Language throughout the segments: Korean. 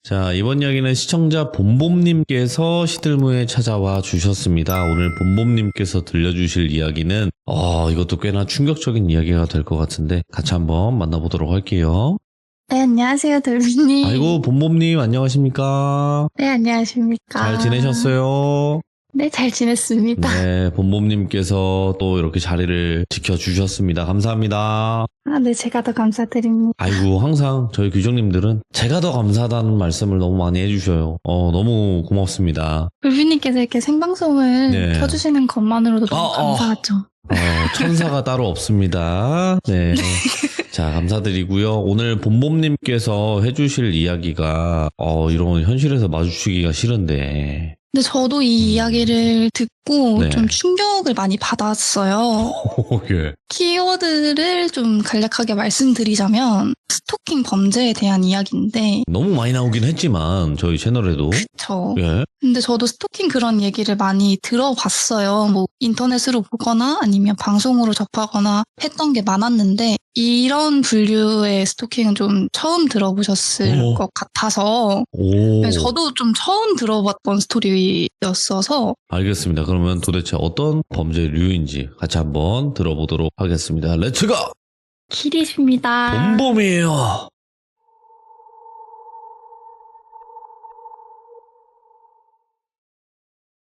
자, 이번 이야기는 시청자 봄봄님께서 시들무에 찾아와 주셨습니다. 오늘 봄봄님께서 들려주실 이야기는 이것도 꽤나 충격적인 이야기가 될 것 같은데 같이 한번 만나보도록 할게요. 네, 안녕하세요, 돌비님. 아이고, 봄봄님 안녕하십니까? 네, 안녕하십니까. 잘 지내셨어요? 네, 잘 지냈습니다. 네, 봄봄님께서 또 이렇게 자리를 지켜주셨습니다. 감사합니다. 네, 제가 더 감사드립니다. 아이고, 항상 저희 규정님들은 제가 더 감사하다는 말씀을 너무 많이 해주셔요. 너무 고맙습니다. 돌비님께서 이렇게 생방송을 네. 켜주시는 것만으로도 너무 감사하죠. 천사가 따로 없습니다. 네. 자, 감사드리고요. 오늘 봄봄님께서 해주실 이야기가, 이런 현실에서 마주치기가 싫은데. 근데 저도 이 이야기를 듣고 네. 좀 충격을 많이 받았어요. 예. 키워드를 좀 간략하게 말씀드리자면 스토킹 범죄에 대한 이야기인데 너무 많이 나오긴 했지만, 저희 채널에도. 예. 근데 저도 스토킹 그런 얘기를 많이 들어봤어요. 뭐 인터넷으로 보거나 아니면 방송으로 접하거나 했던 게 많았는데 이런 분류의 스토킹은 좀 처음 들어보셨을 것 같아서 저도 좀 처음 들어봤던 스토리였어서. 알겠습니다. 그러면 도대체 어떤 범죄류인지 같이 한번 들어보도록 하겠습니다. 렛츠고! 키리십니다. 봄봄이에요.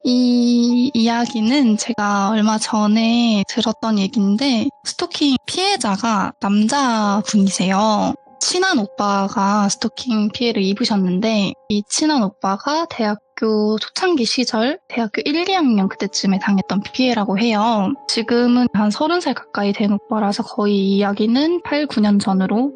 이 이야기는 제가 얼마 전에 들었던 얘기인데 스토킹 피해자가 남자분이세요. 친한 오빠가 스토킹 피해를 입으셨는데 이 친한 오빠가 대학교 초창기 시절 대학교 1, 2학년 그때쯤에 당했던 피해라고 해요. 지금은 한 30살 가까이 된 오빠라서 거의 이 이야기는 8, 9년 전으로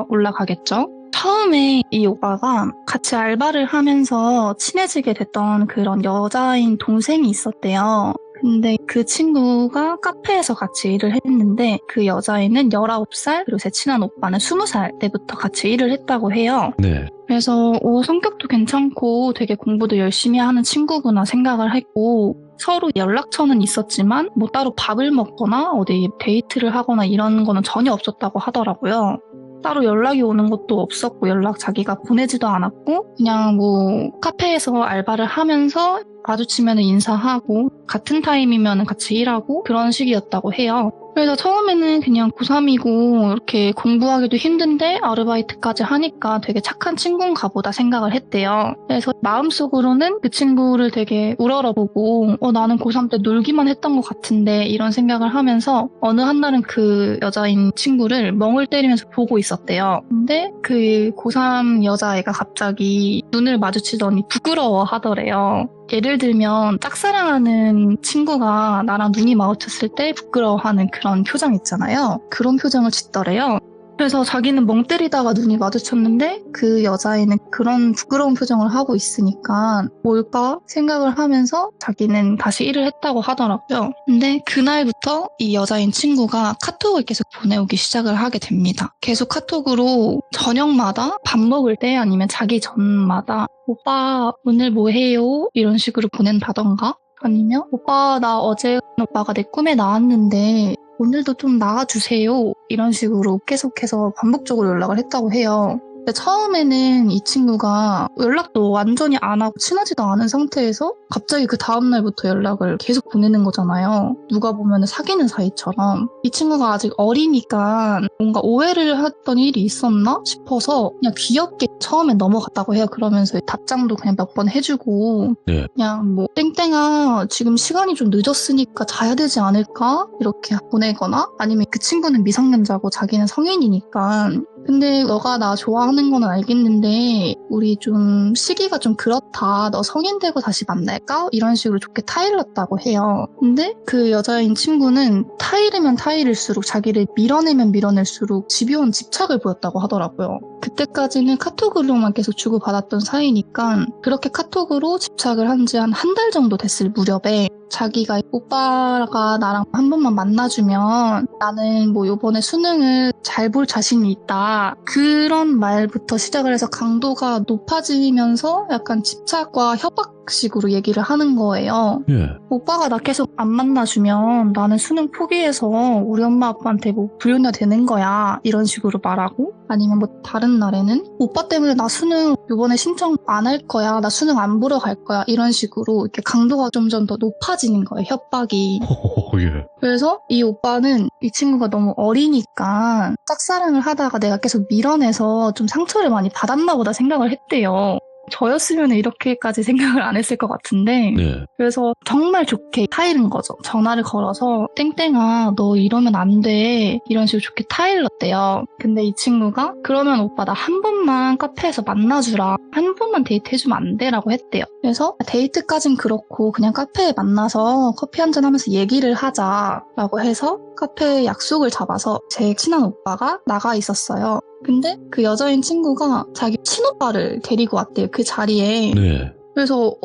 올라가겠죠. 처음에 이 오빠가 같이 알바를 하면서 친해지게 됐던 그런 여자인 동생이 있었대요. 근데 그 친구가 카페에서 같이 일을 했는데 그 여자애는 19살 그리고 제 친한 오빠는 20살 때부터 같이 일을 했다고 해요. 네. 그래서 성격도 괜찮고 되게 공부도 열심히 하는 친구구나 생각을 했고 서로 연락처는 있었지만 뭐 따로 밥을 먹거나 어디 데이트를 하거나 이런 거는 전혀 없었다고 하더라고요. 따로 연락이 오는 것도 없었고 연락 자기가 보내지도 않았고 그냥 뭐 카페에서 알바를 하면서 마주치면 인사하고 같은 타임이면 같이 일하고 그런 식이었다고 해요. 그래서 처음에는 그냥 고3이고 이렇게 공부하기도 힘든데 아르바이트까지 하니까 되게 착한 친구인가 보다 생각을 했대요. 그래서 마음속으로는 그 친구를 되게 우러러보고 나는 고3 때 놀기만 했던 것 같은데 이런 생각을 하면서 어느 한날은 그 여자인 친구를 멍을 때리면서 보고 있었대요. 근데 그 고3 여자애가 갑자기 눈을 마주치더니 부끄러워 하더래요. 예를 들면 짝사랑하는 친구가 나랑 눈이 마주쳤을 때 부끄러워하는 그런 표정 있잖아요. 그런 표정을 짓더래요. 그래서 자기는 멍 때리다가 눈이 마주쳤는데 그 여자애는 그런 부끄러운 표정을 하고 있으니까 뭘까 생각을 하면서 자기는 다시 일을 했다고 하더라고요. 근데 그날부터 이 여자인 친구가 카톡을 계속 보내오기 시작을 하게 됩니다. 계속 카톡으로 저녁마다 밥 먹을 때 아니면 자기 전마다 오빠 오늘 뭐 해요? 이런 식으로 보낸다던가 아니면 오빠 나 어제 오빠가 내 꿈에 나왔는데 오늘도 좀 나와주세요. 이런 식으로 계속해서 반복적으로 연락을 했다고 해요. 근데 처음에는 이 친구가 연락도 완전히 안 하고 친하지도 않은 상태에서 갑자기 그 다음날부터 연락을 계속 보내는 거잖아요. 누가 보면 사귀는 사이처럼. 이 친구가 아직 어리니까 뭔가 오해를 했던 일이 있었나 싶어서 그냥 귀엽게 처음에 넘어갔다고 해요. 그러면서 답장도 그냥 몇 번 해주고 그냥 뭐 땡땡아 지금 시간이 좀 늦었으니까 자야 되지 않을까? 이렇게 보내거나 아니면 그 친구는 미성년자고 자기는 성인이니까 근데 너가 나 좋아하는 건 알겠는데 우리 좀 시기가 좀 그렇다. 너 성인 되고 다시 만날까? 이런 식으로 좋게 타일렀다고 해요. 근데 그 여자인 친구는 타이르면 타이를수록 자기를 밀어내면 밀어낼수록 집요한 집착을 보였다고 하더라고요. 그때까지는 카톡으로만 계속 주고받았던 사이니까 그렇게 카톡으로 집착을 한 지 한 달 정도 됐을 무렵에 자기가 오빠가 나랑 한 번만 만나주면 나는 뭐 요번에 수능을 잘 볼 자신이 있다. 그런 말부터 시작을 해서 강도가 높아지면서 약간 집착과 협박식으로 얘기를 하는 거예요. 오빠가 나 계속 안 만나주면 나는 수능 포기해서 우리 엄마 아빠한테 뭐 불효녀 되는 거야. 이런 식으로 말하고 아니면 뭐 다른 날에는 오빠 때문에 나 수능 이번에 신청 안 할 거야. 나 수능 안 보러 갈 거야. 이런 식으로 이렇게 강도가 점점 더 높아지는 거예요. 협박이. 예. 그래서 이 오빠는 이 친구가 너무 어리니까 짝사랑을 하다가 내가 계속 밀어내서 좀 상처를 많이 받았나 보다 생각을 했대요. 저였으면 이렇게까지 생각을 안 했을 것 같은데 네. 그래서 정말 좋게 타이른 거죠. 전화를 걸어서 땡땡아 너 이러면 안 돼. 이런 식으로 좋게 타일렀대요. 근데 이 친구가 그러면 오빠 나 한 번만 카페에서 만나주라. 한 번만 데이트해주면 안 돼? 라고 했대요. 그래서 데이트까진 그렇고 그냥 카페에 만나서 커피 한잔 하면서 얘기를 하자 라고 해서 카페에 약속을 잡아서 제 친한 오빠가 나가 있었어요. 근데 그 여자인 친구가 자기 친오빠를 데리고 왔대요. 그 자리에. 네. 그래서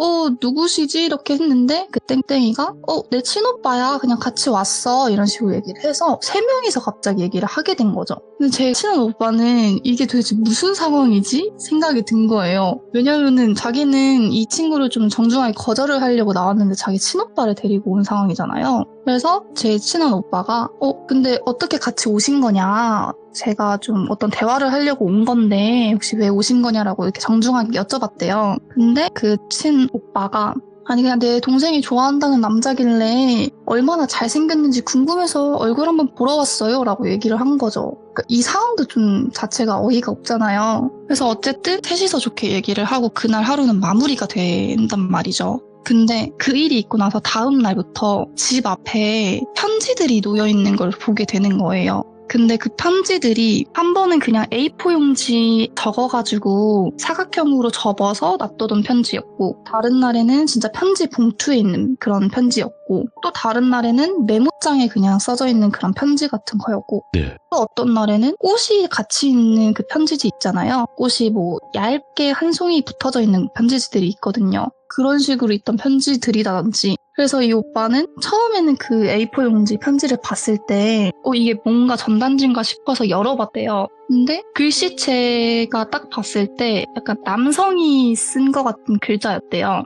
누구시지? 이렇게 했는데 그 땡땡이가 내 친오빠야. 그냥 같이 왔어. 이런 식으로 얘기를 해서 세 명이서 갑자기 얘기를 하게 된 거죠. 근데 제 친한 오빠는 이게 도대체 무슨 상황이지? 생각이 든 거예요. 왜냐면은 자기는 이 친구를 좀 정중하게 거절을 하려고 나왔는데 자기 친오빠를 데리고 온 상황이잖아요. 그래서 제 친한 오빠가 근데 어떻게 같이 오신 거냐? 제가 좀 어떤 대화를 하려고 온 건데 혹시 왜 오신 거냐라고 이렇게 정중하게 여쭤봤대요. 근데 그 친오빠가 아니 그냥 내 동생이 좋아한다는 남자길래 얼마나 잘생겼는지 궁금해서 얼굴 한번 보러 왔어요 라고 얘기를 한 거죠. 그러니까 이 상황도 좀 자체가 어이가 없잖아요. 그래서 어쨌든 셋이서 좋게 얘기를 하고 그날 하루는 마무리가 된단 말이죠. 근데 그 일이 있고 나서 다음 날부터 집 앞에 편지들이 놓여있는 걸 보게 되는 거예요. 근데 그 편지들이 한 번은 그냥 A4 용지 적어가지고 사각형으로 접어서 놔두던 편지였고 다른 날에는 진짜 편지 봉투에 있는 그런 편지였고 또 다른 날에는 메모장에 그냥 써져 있는 그런 편지 같은 거였고 네. 또 어떤 날에는 꽃이 같이 있는 그 편지지 있잖아요. 꽃이 뭐 얇게 한 송이 붙어져 있는 편지지들이 있거든요. 그런 식으로 있던 편지들이라든지 그래서 이 오빠는 처음에는 그 A4 용지 편지를 봤을 때 이게 뭔가 전단지인가 싶어서 열어봤대요. 근데 글씨체가 딱 봤을 때 약간 남성이 쓴 것 같은 글자였대요.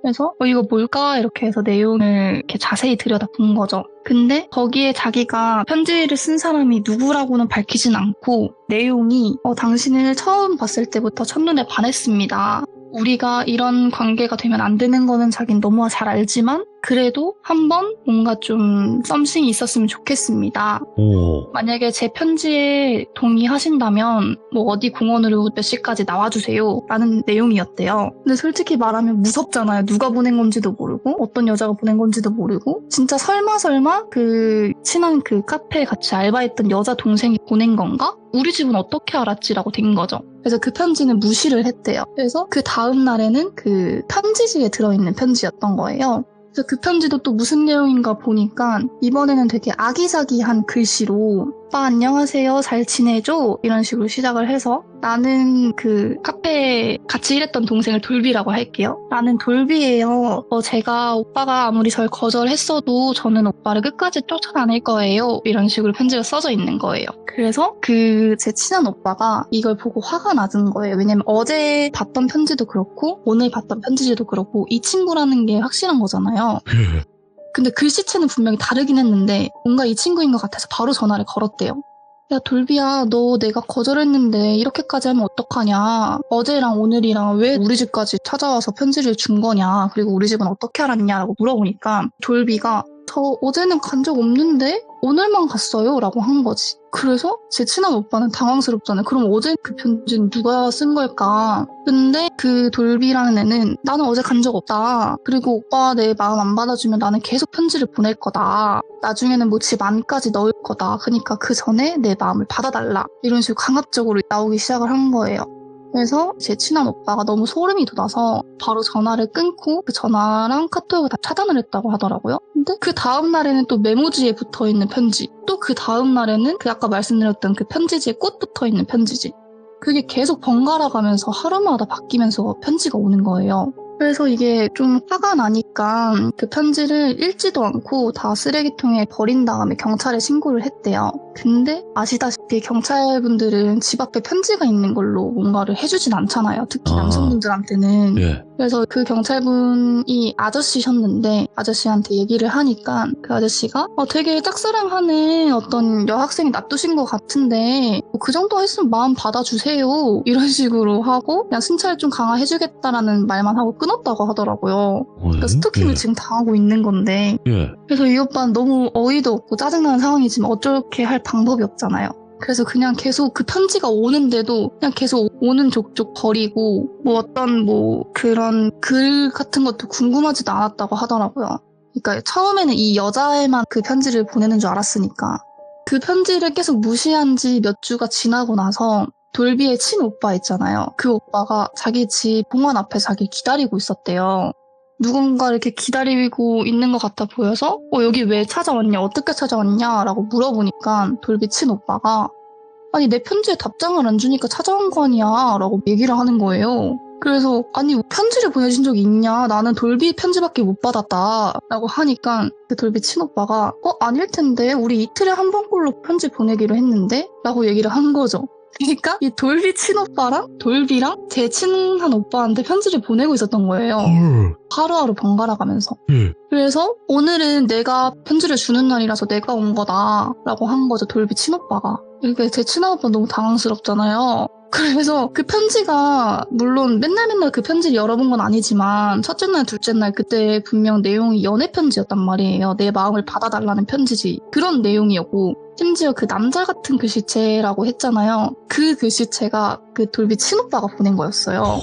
그래서 이거 뭘까 이렇게 해서 내용을 이렇게 자세히 들여다본 거죠. 근데 거기에 자기가 편지를 쓴 사람이 누구라고는 밝히진 않고 내용이 당신을 처음 봤을 때부터 첫눈에 반했습니다. 우리가 이런 관계가 되면 안 되는 거는 자긴 너무 잘 알지만 그래도 한번 뭔가 좀 썸씽이 있었으면 좋겠습니다. 오. 만약에 제 편지에 동의하신다면 뭐 어디 공원으로 몇 시까지 나와주세요 라는 내용이었대요. 근데 솔직히 말하면 무섭잖아요. 누가 보낸 건지도 모르고 어떤 여자가 보낸 건지도 모르고 진짜 설마 그 친한 그 카페에 같이 알바했던 여자 동생이 보낸 건가? 우리 집은 어떻게 알았지라고 된 거죠. 그래서 그 편지는 무시를 했대요. 그래서 그 다음 날에는 그 편지지에 들어있는 편지였던 거예요. 그래서 그 편지도 또 무슨 내용인가 보니까 이번에는 되게 아기자기한 글씨로 오빠 안녕하세요 잘 지내죠? 이런 식으로 시작을 해서 나는 그 카페에 같이 일했던 동생을 돌비라고 할게요. 나는 돌비예요. 제가 오빠가 아무리 절 거절했어도 저는 오빠를 끝까지 쫓아다닐 거예요. 이런 식으로 편지가 써져 있는 거예요. 그래서 그 제 친한 오빠가 이걸 보고 화가 나는 거예요. 왜냐면 어제 봤던 편지도 그렇고 오늘 봤던 편지도 그렇고 이 친구라는 게 확실한 거잖아요. 근데 글씨체는 분명히 다르긴 했는데 뭔가 이 친구인 것 같아서 바로 전화를 걸었대요. 야 돌비야 너 내가 거절했는데 이렇게까지 하면 어떡하냐. 어제랑 오늘이랑 왜 우리 집까지 찾아와서 편지를 준 거냐. 그리고 우리 집은 어떻게 알았냐라고 물어보니까 돌비가 저 어제는 간 적 없는데 오늘만 갔어요 라고 한 거지. 그래서 제 친한 오빠는 당황스럽잖아요. 그럼 어제 그 편지는 누가 쓴 걸까? 근데 그 돌비라는 애는 나는 어제 간 적 없다. 그리고 오빠가 내 마음 안 받아주면 나는 계속 편지를 보낼 거다. 나중에는 뭐 집 안까지 넣을 거다. 그러니까 그 전에 내 마음을 받아달라. 이런 식으로 강압적으로 나오기 시작을 한 거예요. 그래서 제 친한 오빠가 너무 소름이 돋아서 바로 전화를 끊고 그 전화랑 카톡을 다 차단을 했다고 하더라고요. 근데 그 다음 날에는 또 메모지에 붙어있는 편지, 또 그 다음 날에는 그 아까 말씀드렸던 그 편지지에 꽃 붙어있는 편지지. 그게 계속 번갈아 가면서 하루마다 바뀌면서 편지가 오는 거예요. 그래서 이게 좀 화가 나니까 그 편지를 읽지도 않고 다 쓰레기통에 버린 다음에 경찰에 신고를 했대요. 근데 아시다시피 알다시피 경찰분들은 집 앞에 편지가 있는 걸로 뭔가를 해주진 않잖아요. 특히 아. 남성분들한테는. 예. 그래서 그 경찰분이 아저씨셨는데 아저씨한테 얘기를 하니까 그 아저씨가 되게 짝사랑하는 어떤 여학생이 놔두신 것 같은데 그 정도 했으면 마음 받아주세요. 이런 식으로 하고 그냥 순찰 좀 강화해주겠다라는 말만 하고 끊었다고 하더라고요. 그러니까 스토킹을 지금 당하고 있는 건데 예. 그래서 이 오빠는 너무 어이도 없고 짜증나는 상황이지만 어떻게 할 방법이 없잖아요. 그래서 그냥 계속 그 편지가 오는데도 그냥 계속 오는 족족 버리고 뭐 어떤 뭐 그런 글 같은 것도 궁금하지도 않았다고 하더라고요. 그러니까 처음에는 이 여자애만 그 편지를 보내는 줄 알았으니까 그 편지를 계속 무시한 지 몇 주가 지나고 나서 돌비의 친오빠 있잖아요. 그 오빠가 자기 집 공원 앞에 자기 기다리고 있었대요. 누군가 이렇게 기다리고 있는 것 같아 보여서 여기 왜 찾아왔냐 어떻게 찾아왔냐 라고 물어보니까 돌비 친오빠가 아니 내 편지에 답장을 안 주니까 찾아온 거 아니야 라고 얘기를 하는 거예요. 그래서 아니 편지를 보내준 적이 있냐 나는 돌비 편지밖에 못 받았다 라고 하니까 그 돌비 친오빠가 아닐 텐데 우리 이틀에 한 번꼴로 편지 보내기로 했는데 라고 얘기를 한 거죠. 그러니까 이 돌비 친오빠랑 돌비랑 제 친한 오빠한테 편지를 보내고 있었던 거예요. 하루하루 번갈아 가면서. 그래서 오늘은 내가 편지를 주는 날이라서 내가 온 거다 라고 한 거죠. 돌비 친오빠가. 그러니까 제 친한 오빠 너무 당황스럽잖아요. 그래서 그 편지가 물론 맨날 그 편지를 열어본 건 아니지만 첫째 날 둘째 날 그때 분명 내용이 연애 편지였단 말이에요. 내 마음을 받아달라는 편지지. 그런 내용이었고 심지어 그 남자 같은 글씨체라고 했잖아요. 그 글씨체가 그 돌비 친오빠가 보낸 거였어요.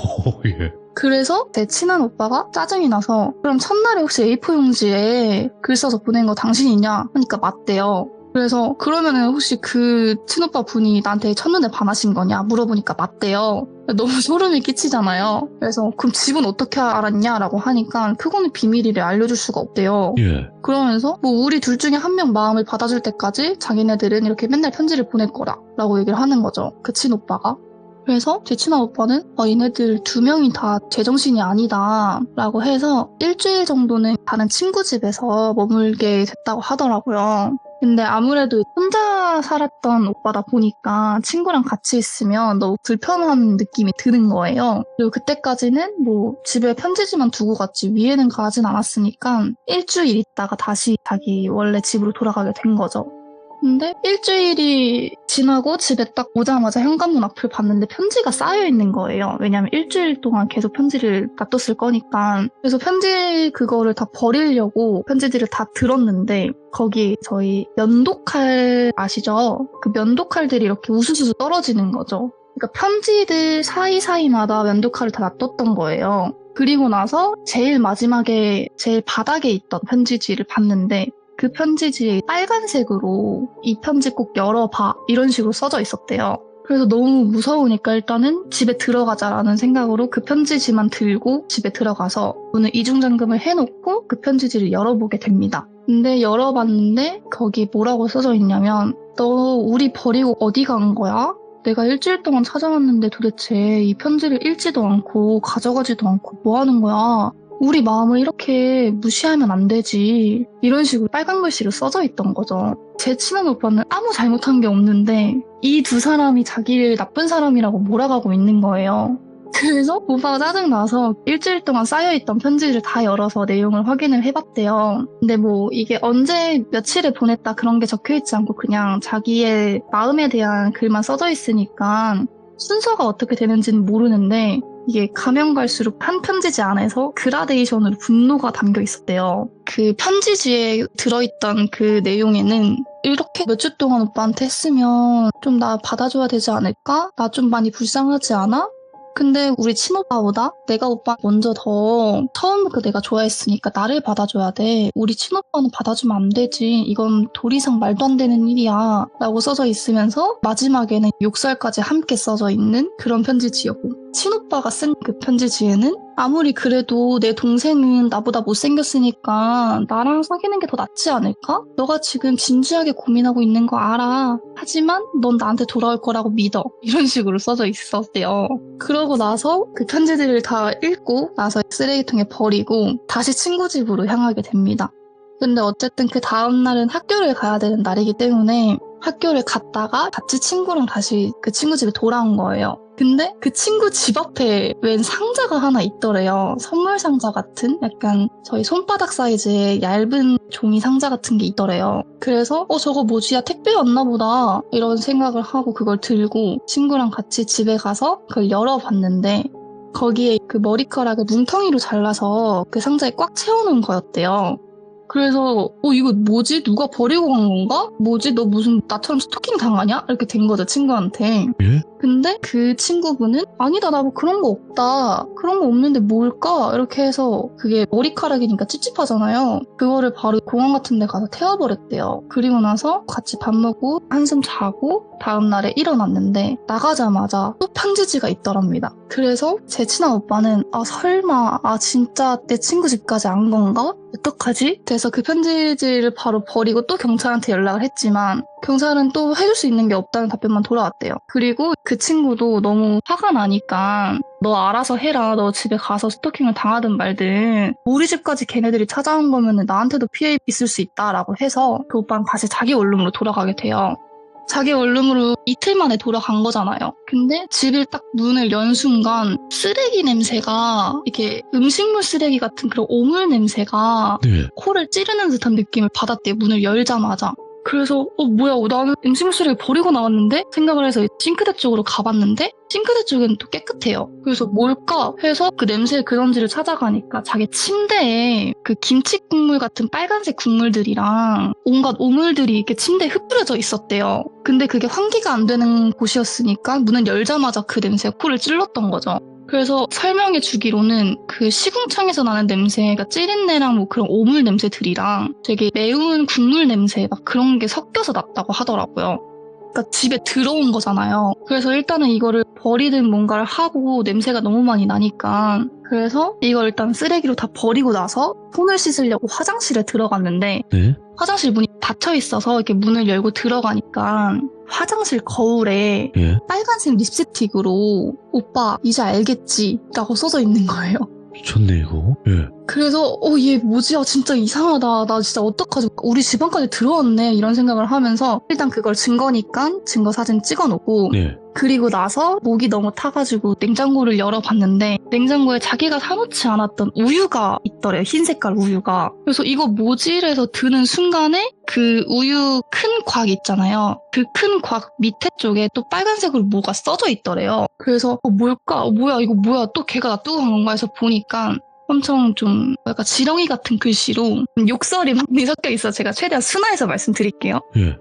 예. 그래서 제 친한 오빠가 짜증이 나서 그럼 첫날에 혹시 A4 용지에 글 써서 보낸 거 당신이냐 하니까 맞대요. 그래서 그러면은 혹시 그 친오빠 분이 나한테 첫눈에 반하신 거냐 물어보니까 맞대요. 너무 소름이 끼치잖아요. 그래서 그럼 집은 어떻게 알았냐라고 하니까 그거는 비밀이래 알려줄 수가 없대요. 예. 그러면서 뭐 우리 둘 중에 한 명 마음을 받아줄 때까지 자기네들은 이렇게 맨날 편지를 보낼 거라 라고 얘기를 하는 거죠. 그 친오빠가. 그래서 제 친한 오빠는 얘네들 두 명이 다 제정신이 아니다 라고 해서 일주일 정도는 다른 친구 집에서 머물게 됐다고 하더라고요. 근데 아무래도 혼자 살았던 오빠다 보니까 친구랑 같이 있으면 너무 불편한 느낌이 드는 거예요. 그리고 그때까지는 뭐 집에 편지지만 두고 갔지 위에는 가진 않았으니까 일주일 있다가 다시 자기 원래 집으로 돌아가게 된 거죠. 근데 일주일이 지나고 집에 딱 오자마자 현관문 앞을 봤는데 편지가 쌓여 있는 거예요. 왜냐면 일주일 동안 계속 편지를 놔뒀을 거니까. 그래서 편지 그거를 다 버리려고 편지들을 다 들었는데 거기 저희 면도칼 아시죠? 그 면도칼들이 이렇게 우수수 떨어지는 거죠. 그러니까 편지들 사이사이마다 면도칼을 다 놔뒀던 거예요. 그리고 나서 제일 마지막에 제일 바닥에 있던 편지지를 봤는데 그 편지지에 빨간색으로 이 편지 꼭 열어봐 이런 식으로 써져 있었대요. 그래서 너무 무서우니까 일단은 집에 들어가자라는 생각으로 그 편지지만 들고 집에 들어가서 문을 이중잠금을 해놓고 그 편지지를 열어보게 됩니다. 근데 열어봤는데 거기 뭐라고 써져 있냐면 너 우리 버리고 어디 간 거야? 내가 일주일 동안 찾아왔는데 도대체 이 편지를 읽지도 않고 가져가지도 않고 뭐 하는 거야? 우리 마음을 이렇게 무시하면 안 되지. 이런 식으로 빨간 글씨로 써져 있던 거죠. 제 친한 오빠는 아무 잘못한 게 없는데 이 두 사람이 자기를 나쁜 사람이라고 몰아가고 있는 거예요. 그래서 오빠가 짜증나서 일주일 동안 쌓여있던 편지를 다 열어서 내용을 확인을 해봤대요. 근데 뭐 이게 언제 며칠에 보냈다 그런 게 적혀있지 않고 그냥 자기의 마음에 대한 글만 써져 있으니까 순서가 어떻게 되는지는 모르는데 이게 가면 갈수록 한 편지지 안에서 그라데이션으로 분노가 담겨 있었대요. 그 편지지에 들어있던 그 내용에는 이렇게 몇 주 동안 오빠한테 했으면 좀 나 받아줘야 되지 않을까? 나 좀 많이 불쌍하지 않아? 근데 우리 친오빠보다 내가 오빠 먼저 더 처음부터 내가 좋아했으니까 나를 받아줘야 돼. 우리 친오빠는 받아주면 안 되지. 이건 도리상 말도 안 되는 일이야. 라고 써져 있으면서 마지막에는 욕설까지 함께 써져 있는 그런 편지지였고 친오빠가 쓴 그 편지지에는 아무리 그래도 내 동생은 나보다 못생겼으니까 나랑 사귀는 게 더 낫지 않을까? 너가 지금 진지하게 고민하고 있는 거 알아. 하지만 넌 나한테 돌아올 거라고 믿어. 이런 식으로 써져 있었대요. 그러고 나서 그 편지들을 다 읽고 나서 쓰레기통에 버리고 다시 친구 집으로 향하게 됩니다. 근데 어쨌든 그 다음날은 학교를 가야 되는 날이기 때문에 학교를 갔다가 같이 친구랑 다시 그 친구 집에 돌아온 거예요. 근데 그 친구 집 앞에 웬 상자가 하나 있더래요. 선물 상자 같은 약간 저희 손바닥 사이즈의 얇은 종이 상자 같은 게 있더래요. 그래서 저거 뭐지? 야, 택배 왔나 보다 이런 생각을 하고 그걸 들고 친구랑 같이 집에 가서 그걸 열어봤는데 거기에 그 머리카락을 뭉텅이로 잘라서 그 상자에 꽉 채워놓은 거였대요. 그래서 이거 뭐지? 누가 버리고 간 건가? 뭐지? 너 무슨 나처럼 스토킹 당하냐? 이렇게 된 거죠, 친구한테. 예? 근데 그 친구분은 아니다, 나 뭐 그런 거 없다. 그런 거 없는데 뭘까? 이렇게 해서 그게 머리카락이니까 찝찝하잖아요. 그거를 바로 공원 같은 데 가서 태워버렸대요. 그리고 나서 같이 밥 먹고 한숨 자고 다음날에 일어났는데 나가자마자 또 편지지가 있더랍니다. 그래서 제 친한 오빠는 설마 진짜 내 친구 집까지 안 건가? 어떡하지? 그래서 그 편지지를 바로 버리고 또 경찰한테 연락을 했지만 경찰은 또 해줄 수 있는 게 없다는 답변만 돌아왔대요. 그리고 그 친구도 너무 화가 나니까 너 알아서 해라. 너 집에 가서 스토킹을 당하든 말든 우리 집까지 걔네들이 찾아온 거면 나한테도 피해 있을 수 있다라고 해서 그 오빠는 다시 자기 원룸으로 돌아가게 돼요. 자기 원룸으로 이틀 만에 돌아간 거잖아요. 근데 집을 딱 문을 연 순간 쓰레기 냄새가 이렇게 음식물 쓰레기 같은 그런 오물 냄새가 네. 코를 찌르는 듯한 느낌을 받았대요. 문을 열자마자. 그래서 뭐야, 나는 음식물 쓰레기 버리고 나왔는데? 생각을 해서 싱크대 쪽으로 가봤는데 싱크대 쪽에는 또 깨끗해요. 그래서 뭘까 해서 그 냄새의 근원지를 찾아가니까 자기 침대에 그 김치 국물 같은 빨간색 국물들이랑 온갖 오물들이 이렇게 침대에 흩뿌려져 있었대요. 근데 그게 환기가 안 되는 곳이었으니까 문을 열자마자 그 냄새가 코를 찔렀던 거죠. 그래서 설명해 주기로는 그 시궁창에서 나는 냄새가 찌린내랑 뭐 그런 오물 냄새들이랑 되게 매운 국물 냄새 막 그런 게 섞여서 났다고 하더라고요. 그러니까 집에 들어온 거잖아요. 그래서 일단은 이거를 버리든 뭔가를 하고 냄새가 너무 많이 나니까 그래서 이걸 일단 쓰레기로 다 버리고 나서 손을 씻으려고 화장실에 들어갔는데 네? 화장실 문이 닫혀 있어서 이렇게 문을 열고 들어가니까 화장실 거울에 예? 빨간색 립스틱으로 오빠 이제 알겠지? 라고 써져 있는 거예요. 미쳤네 이거. 예. 그래서 얘 뭐지? 진짜 이상하다. 나 진짜 어떡하지? 우리 집안까지 들어왔네. 이런 생각을 하면서 일단 그걸 증거니까 증거 사진 찍어놓고 네. 그리고 나서 목이 너무 타가지고 냉장고를 열어봤는데 냉장고에 자기가 사놓지 않았던 우유가 있더래요. 흰 색깔 우유가. 그래서 이거 뭐지? 이래서 드는 순간에 그 우유 큰 곽 있잖아요. 그 큰 곽 밑에 쪽에 또 빨간색으로 뭐가 써져 있더래요. 그래서 뭘까? 뭐야 이거 뭐야? 또 걔가 놔두고 간 건가 해서 보니까 엄청 좀 약간 지렁이 같은 글씨로 욕설이 많이 섞여 있어. 제가 최대한 순화해서 말씀드릴게요. 예.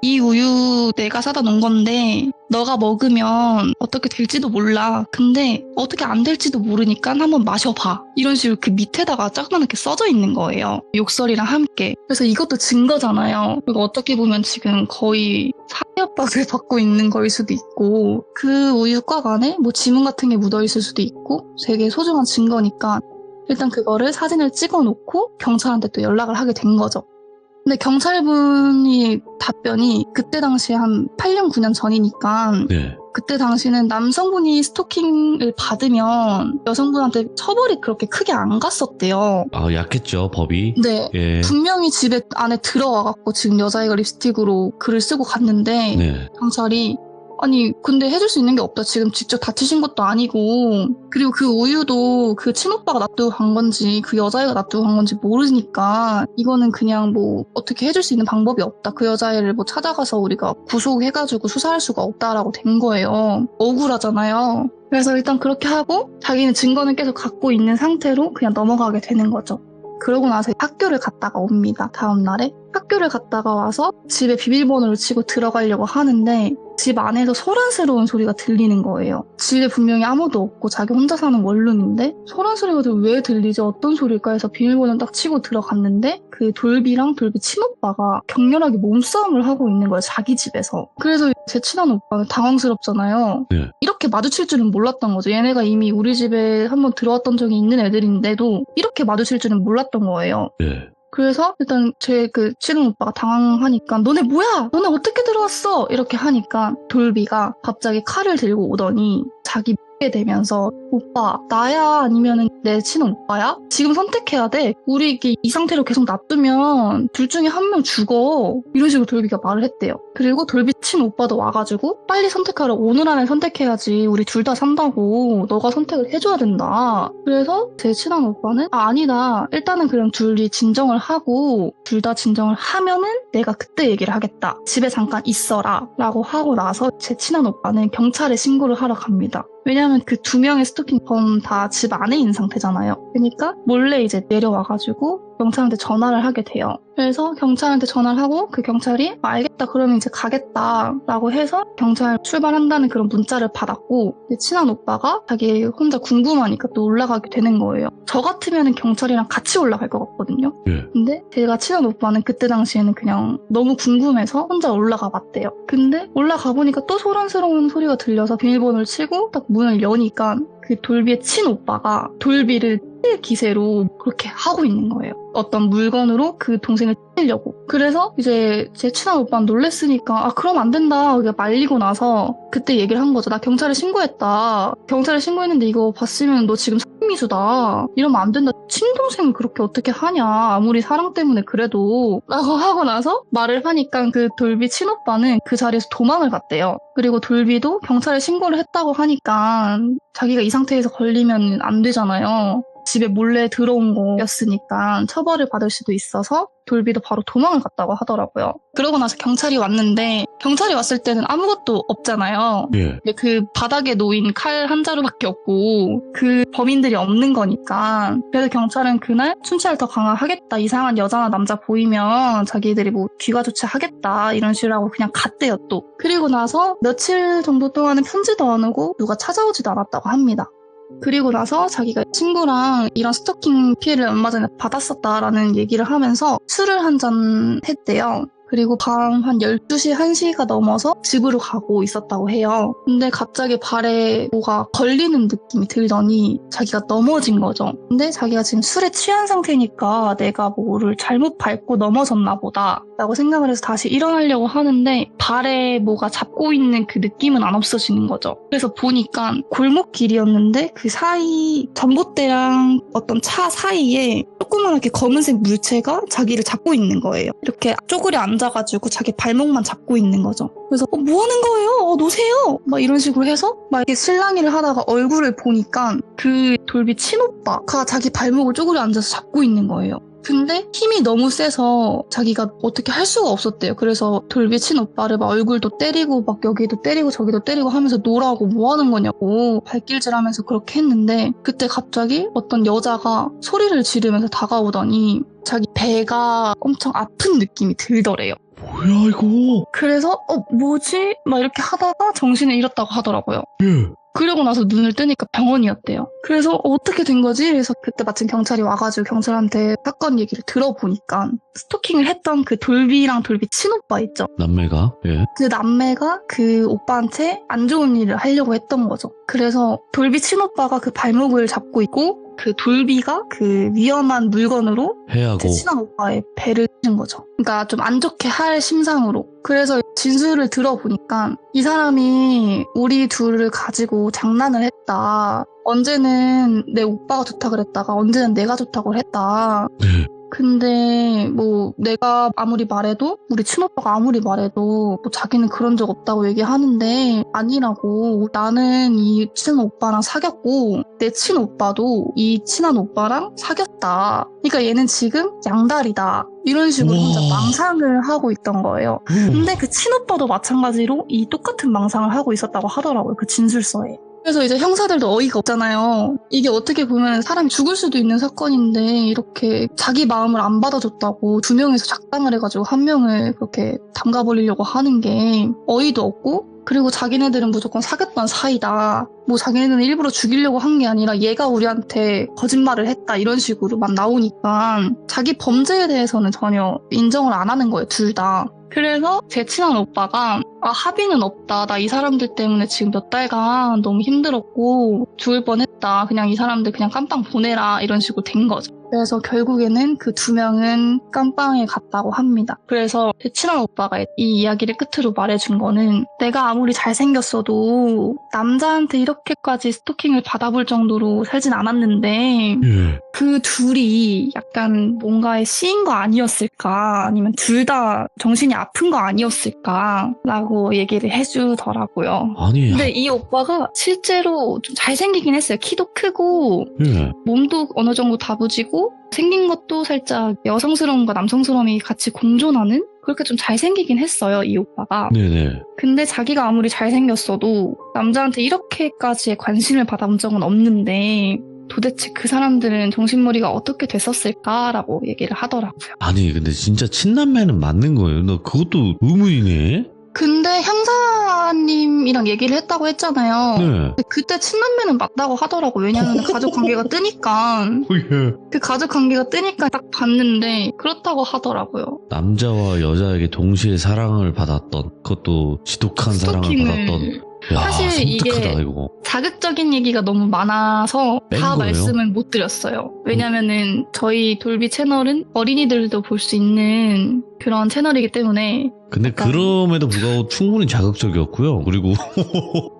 이 우유 내가 사다 놓은 건데 너가 먹으면 어떻게 될지도 몰라. 근데 어떻게 안 될지도 모르니까 한번 마셔봐. 이런 식으로 그 밑에다가 조그맣게 써져 있는 거예요. 욕설이랑 함께. 그래서 이것도 증거잖아요. 그리고 어떻게 보면 지금 거의 사회협박을 받고 있는 거일 수도 있고 그 우유곽 안에 뭐 지문 같은 게 묻어 있을 수도 있고 되게 소중한 증거니까 일단 그거를 사진을 찍어놓고 경찰한테 또 연락을 하게 된 거죠. 근데 경찰분이 답변이 그때 당시에 한 8년, 9년 전이니까 네. 그때 당시는 남성분이 스토킹을 받으면 여성분한테 처벌이 그렇게 크게 안 갔었대요. 약했죠 법이. 네. 예. 분명히 집에 안에 들어와갖고 지금 여자애가 립스틱으로 글을 쓰고 갔는데 네. 경찰이 아니 근데 해줄 수 있는 게 없다. 지금 직접 다치신 것도 아니고 그리고 그 우유도 그 친오빠가 놔두고 간 건지 그 여자애가 놔두고 간 건지 모르니까 이거는 그냥 뭐 어떻게 해줄 수 있는 방법이 없다. 그 여자애를 뭐 찾아가서 우리가 구속해가지고 수사할 수가 없다라고 된 거예요. 억울하잖아요. 그래서 일단 그렇게 하고 자기는 증거는 계속 갖고 있는 상태로 그냥 넘어가게 되는 거죠. 그러고 나서 학교를 갔다가 옵니다. 다음 날에 학교를 갔다가 와서 집에 비밀번호를 치고 들어가려고 하는데 집 안에서 소란스러운 소리가 들리는 거예요. 집에 분명히 아무도 없고 자기 혼자 사는 원룸인데 소란 소리가 왜 들리지? 어떤 소리일까 해서 비밀번호를 딱 치고 들어갔는데 그 돌비랑 돌비 친오빠가 격렬하게 몸싸움을 하고 있는 거예요. 자기 집에서. 그래서 제 친한 오빠는 당황스럽잖아요. 네. 이렇게 마주칠 줄은 몰랐던 거죠. 얘네가 이미 우리 집에 한번 들어왔던 적이 있는 애들인데도 이렇게 마주칠 줄은 몰랐던 거예요. 네. 그래서 일단 제 그 친한 오빠가 당황하니까 너네 뭐야? 너네 어떻게 들어왔어? 이렇게 하니까 돌비가 갑자기 칼을 들고 오더니 자기 되면서 오빠 나야 아니면 내 친한 오빠야? 지금 선택해야 돼. 우리 이게 이 상태로 계속 놔두면 둘 중에 한 명 죽어. 이런 식으로 돌비가 말을 했대요. 그리고 돌비 친오빠도 와가지고 빨리 선택하라. 오늘 안에 선택해야지. 우리 둘 다 산다고. 너가 선택을 해줘야 된다. 그래서 제 친한 오빠는 아니다. 일단은 그럼 둘이 진정을 하고 둘 다 진정을 하면은 내가 그때 얘기를 하겠다. 집에 잠깐 있어라 라고 하고 나서 제 친한 오빠는 경찰에 신고를 하러 갑니다. 왜냐하면 그 2명의 스토킹범 다 집 안에 있는 상태잖아요. 그러니까 몰래 이제 내려와가지고 경찰한테 전화를 하게 돼요. 그래서 경찰한테 전화를 하고 그 경찰이 알겠다 그러면 이제 가겠다 라고 해서 경찰 출발한다는 그런 문자를 받았고 친한 오빠가 자기 혼자 궁금하니까 또 올라가게 되는 거예요. 저 같으면 경찰이랑 같이 올라갈 것 같거든요. 근데 제가 친한 오빠는 그때 당시에는 그냥 너무 궁금해서 혼자 올라가 봤대요. 근데 올라가 보니까 또 소란스러운 소리가 들려서 비밀번호를 치고 딱 문을 여니까 그 돌비의 친오빠가 돌비를 찔 기세로 그렇게 하고 있는 거예요. 어떤 물건으로 그 동생을 찌려고. 그래서 이제 제 친한 오빠는 놀랬으니까 그럼 안 된다. 그게 말리고 나서 그때 얘기를 한 거죠. 나 경찰에 신고했다. 경찰에 신고했는데 이거 봤으면 너 지금 살인미수다. 이러면 안 된다. 친동생을 그렇게 어떻게 하냐. 아무리 사랑 때문에 그래도. 라고 하고 나서 말을 하니까 그 돌비 친오빠는 그 자리에서 도망을 갔대요. 그리고 돌비도 경찰에 신고를 했다고 하니까 자기가 이 상태에서 걸리면 안 되잖아요. 집에 몰래 들어온 거였으니까 처벌을 받을 수도 있어서 돌비도 바로 도망을 갔다고 하더라고요. 그러고 나서 경찰이 왔는데 경찰이 왔을 때는 아무것도 없잖아요. 근데 그 바닥에 놓인 칼 한 자루밖에 없고 그 범인들이 없는 거니까 그래서 경찰은 그날 순찰을 더 강화하겠다. 이상한 여자나 남자 보이면 자기들이 뭐 귀가 조치하겠다 이런 식으로 하고 그냥 갔대요 또. 그리고 나서 며칠 정도 동안은 편지도 안 오고 누가 찾아오지도 않았다고 합니다. 그리고 나서 자기가 친구랑 이런 스토킹 피해를 얼마 전에 받았었다라는 얘기를 하면서 술을 한 잔 했대요. 그리고 밤 한 12시, 1시가 넘어서 집으로 가고 있었다고 해요. 근데 갑자기 발에 뭐가 걸리는 느낌이 들더니 자기가 넘어진 거죠. 근데 자기가 지금 술에 취한 상태니까 내가 뭐를 잘못 밟고 넘어졌나 보다 라고 생각을 해서 다시 일어나려고 하는데 발에 뭐가 잡고 있는 그 느낌은 안 없어지는 거죠. 그래서 보니까 골목길이었는데 그 사이 전봇대랑 어떤 차 사이에 조그맣게 검은색 물체가 자기를 잡고 있는 거예요. 이렇게 쪼그려 앉아가지고 자기 발목만 잡고 있는 거죠. 그래서 뭐 하는 거예요? 놓으세요! 막 이런 식으로 해서 막 이렇게 실랑이를 하다가 얼굴을 보니까 그 돌비 친오빠가 자기 발목을 쪼그려 앉아서 잡고 있는 거예요. 근데 힘이 너무 세서 자기가 어떻게 할 수가 없었대요. 그래서 돌비 친오빠를 막 얼굴도 때리고 막 여기도 때리고 저기도 때리고 하면서 놀라고 뭐 하는 거냐고 발길질하면서 그렇게 했는데 그때 갑자기 어떤 여자가 소리를 지르면서 다가오더니 자기 배가 엄청 아픈 느낌이 들더래요. 뭐야 이거? 그래서 뭐지? 막 이렇게 하다가 정신을 잃었다고 하더라고요. 그러고 나서 눈을 뜨니까 병원이었대요. 그래서 어떻게 된 거지? 그래서 그때 마침 경찰이 와가지고 경찰한테 사건 얘기를 들어보니까 스토킹을 했던 그 돌비랑 돌비 친오빠 있죠? 남매가? 그 남매가 그 오빠한테 안 좋은 일을 하려고 했던 거죠. 그래서 돌비 친오빠가 그 발목을 잡고 있고 그 돌비가 그 위험한 물건으로 해하고 제 친한 오빠의 배를 친 거죠. 그러니까 좀 안 좋게 할 심상으로. 그래서 진술을 들어보니까 이 사람이 우리 둘을 가지고 장난을 했다. 언제는 내 오빠가 좋다 그랬다가 언제는 내가 좋다고 했다. 근데 뭐 내가 아무리 말해도 우리 친오빠가 아무리 말해도 뭐 자기는 그런 적 없다고 얘기하는데 아니라고. 나는 이 친한 오빠랑 사귀었고 내 친오빠도 이 친한 오빠랑 사귀었다. 그러니까 얘는 지금 양다리다. 이런 식으로 우와. 혼자 망상을 하고 있던 거예요. 근데 그 친오빠도 마찬가지로 이 똑같은 망상을 하고 있었다고 하더라고요. 그 진술서에. 그래서 이제 형사들도 어이가 없잖아요. 이게 어떻게 보면 사람이 죽을 수도 있는 사건인데 이렇게 자기 마음을 안 받아줬다고 2명이서 작당을 해가지고 1명을 그렇게 담가버리려고 하는 게 어이도 없고 그리고 자기네들은 무조건 사귀었던 사이다. 뭐 자기네들은 일부러 죽이려고 한 게 아니라 얘가 우리한테 거짓말을 했다 이런 식으로만 나오니까 자기 범죄에 대해서는 전혀 인정을 안 하는 거예요. 둘 다. 그래서 제 친한 오빠가 합의는 없다. 나 이 사람들 때문에 지금 몇 달간 너무 힘들었고 죽을 뻔했다. 그냥 이 사람들 그냥 깜빵 보내라 이런 식으로 된 거죠. 그래서 결국에는 그 2명은 깜빵에 갔다고 합니다. 그래서 제 친한 오빠가 이 이야기를 끝으로 말해준 거는 내가 아무리 잘생겼어도 남자한테 이렇게까지 스토킹을 받아볼 정도로 살진 않았는데 예. 그 둘이 약간 뭔가에 씌인 거 아니었을까 아니면 둘 다 정신이 아픈 거 아니었을까 라고 얘기를 해주더라고요. 아니, 근데 이 오빠가 실제로 좀 잘생기긴 했어요. 키도 크고 예. 몸도 어느 정도 다부지고 생긴 것도 살짝 여성스러움과 남성스러움이 같이 공존하는 그렇게 좀 잘생기긴 했어요, 이 오빠가. 네네. 근데 자기가 아무리 잘생겼어도 남자한테 이렇게까지의 관심을 받아본 적은 없는데 도대체 그 사람들은 정신머리가 어떻게 됐었을까라고 얘기를 하더라고요. 아니, 근데 진짜 친남매는 맞는 거예요? 나 그것도 의문이네? 근데 형사님이랑 얘기를 했다고 했잖아요. 네. 근데 그때 친남매는 맞다고 하더라고. 왜냐면 가족 관계가 뜨니까. 예. 그 가족 관계가 뜨니까 딱 봤는데 그렇다고 하더라고요. 남자와 여자에게 동시에 사랑을 받았던, 그것도 지독한 사랑을 받았던. 야, 사실 이게 섬뜩하다, 이거. 자극적인 얘기가 너무 많아서 뺀 다 거예요? 말씀을 못 드렸어요. 왜냐면은 저희 돌비 채널은 어린이들도 볼 수 있는 그런 채널이기 때문에. 근데 약간- 그럼에도 불구하고 충분히 자극적이었고요. 그리고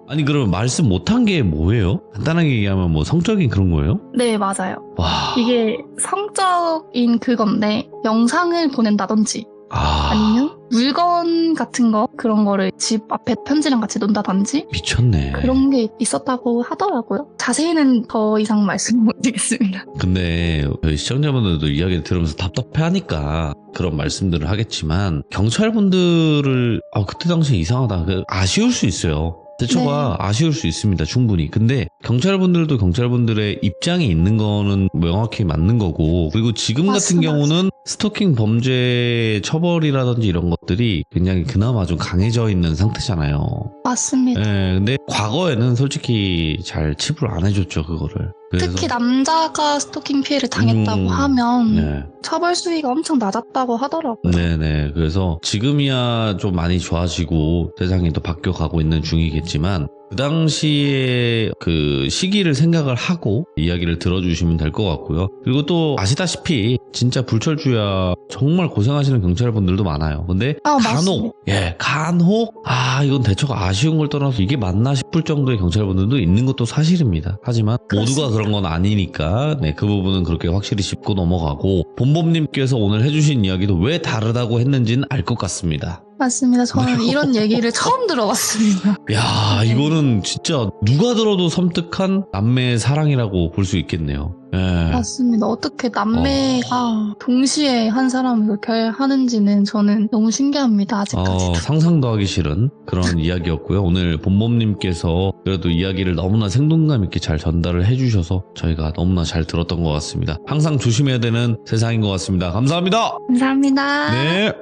아니, 그럼 말씀 못한 게 뭐예요? 간단하게 얘기하면 뭐 성적인 그런 거예요? 네, 맞아요. 와. 이게 성적인 그건데 영상을 보낸다든지 아니면 물건 같은 거 그런 거를 집 앞에 편지랑 같이 논다든지 미쳤네. 그런 게 있었다고 하더라고요. 자세히는 더 이상 말씀 못 드리겠습니다. 근데 저희 시청자분들도 이야기를 들으면서 답답해하니까 그런 말씀들을 하겠지만 경찰분들을 그때 당시에 이상하다 아쉬울 수 있어요. 대처가 아쉬울 수 있습니다. 충분히. 근데 경찰분들도 경찰분들의 입장이 있는 거는 명확히 맞는 거고, 그리고 지금 같은 맞습니다. 경우는 스토킹 범죄 처벌이라든지 이런 것들이 굉장히 그나마 좀 강해져 있는 상태잖아요. 맞습니다. 예, 근데 과거에는 솔직히 잘 치부를 안 해줬죠, 그거를. 그래서 특히 남자가 스토킹 피해를 당했다고 하면 네. 처벌 수위가 엄청 낮았다고 하더라고요. 네네. 그래서 지금이야 좀 많이 좋아지고 세상이 또 바뀌어가고 있는 중이겠지만 그 당시에 그 시기를 생각을 하고 이야기를 들어주시면 될 것 같고요. 그리고 또 아시다시피 진짜 불철주야 정말 고생하시는 경찰분들도 많아요. 근데 맞습니다. 간혹 이건 대처가 아쉬운 걸 떠나서 이게 맞나 싶을 정도의 경찰분들도 있는 것도 사실입니다. 하지만 그렇습니다. 모두가 그런 건 아니니까 그 부분은 그렇게 확실히 짚고 넘어가고 본범님께서 오늘 해주신 이야기도 왜 다르다고 했는지는 알 것 같습니다. 맞습니다. 저는 이런 얘기를 처음 들어봤습니다. 야, 이거는 진짜 누가 들어도 섬뜩한 남매의 사랑이라고 볼 수 있겠네요. 예. 맞습니다. 어떻게 남매가 동시에 한 사람을 그렇게 하는지는 저는 너무 신기합니다. 아직까지도. 상상도 하기 싫은 그런 이야기였고요. 오늘 본범님께서 그래도 이야기를 너무나 생동감 있게 잘 전달을 해주셔서 저희가 너무나 잘 들었던 것 같습니다. 항상 조심해야 되는 세상인 것 같습니다. 감사합니다. 감사합니다. 네.